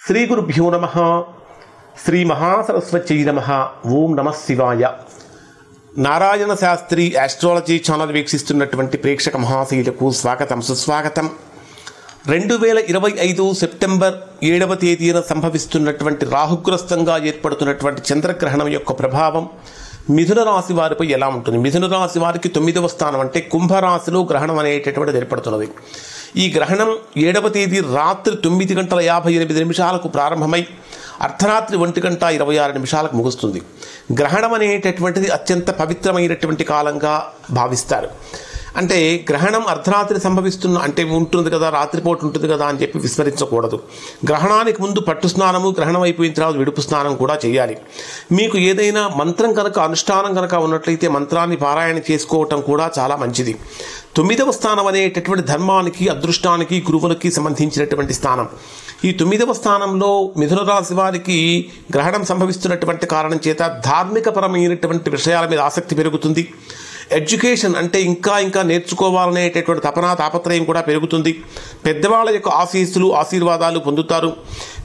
శ్రీ గురుభ్యో నమః. శ్రీ మహాసరస్వత్యై నమః. ఓం నమః శివాయ. నారాయణ శాస్త్రి ఆస్ట్రాలజీ ఛానల్ వీక్షిస్తున్నటువంటి ప్రేక్షక మహాశీలకు స్వాగతం, సుస్వాగతం. 2025 సెప్టెంబర్ 7వ తేదీన సంభవిస్తున్నటువంటి రాహుగ్రస్తంగా ఏర్పడుతున్నటువంటి చంద్రగ్రహణం యొక్క ప్రభావం మిథున రాశి వారిపై ఎలా ఉంటుంది? మిథున రాశి వారికి 9వ స్థానం అంటే కుంభరాశిలో గ్రహణం అనేటటువంటిది ఏర్పడుతున్నది. ఈ గ్రహణం 7వ తేదీ రాత్రి 9:58 ప్రారంభమై అర్ధరాత్రి 1:26 ముగుస్తుంది. గ్రహణం అనేటటువంటిది అత్యంత పవిత్రమైనటువంటి కాలంగా భావిస్తారు. అంటే గ్రహణం అర్ధరాత్రి సంభవిస్తున్న అంటే ఉంటుంది కదా, రాత్రిపూట ఉంటుంది కదా అని చెప్పి విస్మరించకూడదు. గ్రహణానికి ముందు పట్టు స్నానము, గ్రహణం అయిపోయిన తర్వాత విడుపు స్నానం కూడా చేయాలి. మీకు ఏదైనా మంత్రం కనుక అనుష్ఠానం కనుక ఉన్నట్లయితే మంత్రాన్ని పారాయణ చేసుకోవటం కూడా చాలా మంచిది. 9వ స్థానం అనేటటువంటి ధర్మానికి, అదృష్టానికి, గురువులకి సంబంధించినటువంటి స్థానం. ఈ 9వ స్థానంలో మిథున రాశి వారికి గ్రహణం సంభవిస్తున్నటువంటి కారణం చేత ధార్మికపరమైనటువంటి విషయాల మీద ఆసక్తి పెరుగుతుంది. ఎడ్యుకేషన్ అంటే ఇంకా నేర్చుకోవాలనేటటువంటి తాపత్రయం కూడా పెరుగుతుంది. పెద్దవాళ్ళ యొక్క ఆశీర్వాదాలు పొందుతారు.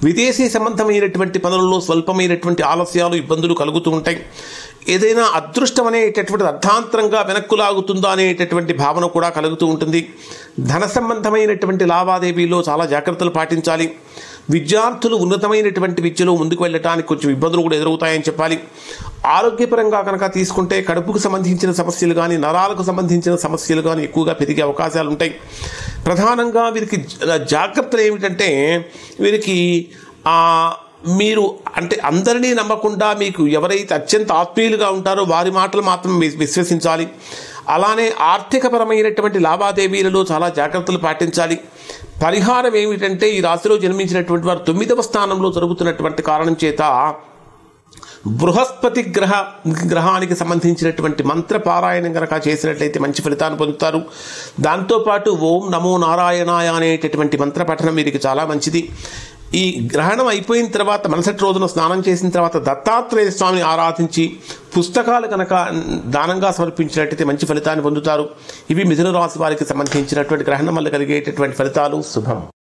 విదేశీ సంబంధమైనటువంటి పనులలో స్వల్పమైనటువంటి ఆలస్యాలు, ఇబ్బందులు కలుగుతూ ఉంటాయి. ఏదైనా అదృష్టం అనేటటువంటి అర్ధాంతరంగా వెనక్కు లాగుతుందా అనేటటువంటి భావన కూడా కలుగుతూ ఉంటుంది. ధన సంబంధమైనటువంటి లావాదేవీలో చాలా జాగ్రత్తలు పాటించాలి. విద్యార్థులు ఉన్నతమైనటువంటి విద్యలో ముందుకు వెళ్ళటానికి కొంచెం ఇబ్బందులు కూడా ఎదురవుతాయని చెప్పాలి. ఆరోగ్యపరంగా కనుక తీసుకుంటే కడుపుకు సంబంధించిన సమస్యలు కానీ, నరాలకు సంబంధించిన సమస్యలు కానీ ఎక్కువగా పెరిగే అవకాశాలు ఉంటాయి. ప్రధానంగా వీరికి జాగ్రత్తలు ఏమిటంటే, వీరికి మీరు అంటే అందరినీ నమ్మకుండా మీకు ఎవరైతే అత్యంత ఆత్మీయులుగా ఉంటారో వారి మాటలు మాత్రం విశ్వసించాలి. అలానే ఆర్థికపరమైనటువంటి లావాదేవీలలో చాలా జాగ్రత్తలు పాటించాలి. పరిహారం ఏమిటంటే, ఈ రాశిలో జన్మించినటువంటి వారు 9వ స్థానంలో జరుగుతున్నటువంటి కారణం చేత బృహస్పతి గ్రహానికి సంబంధించినటువంటి మంత్ర పారాయణం కనుక చేసినట్లయితే మంచి ఫలితాన్ని పొందుతారు. దాంతోపాటు ఓం నమో నారాయణాయ అనేటటువంటి మంత్ర పఠనం వీరికి చాలా మంచిది. ఈ గ్రహణం అయిపోయిన తర్వాత మరుసటి రోజున స్నానం చేసిన తర్వాత దత్తాత్రేయ స్వామిని ఆరాధించి పుస్తకాలు కనుక దానంగా సమర్పించినట్లయితే మంచి ఫలితాన్ని పొందుతారు. ఇవి మిథున రాశి వారికి సంబంధించినటువంటి గ్రహణం వల్ల కలిగేటటువంటి ఫలితాలు. శుభం.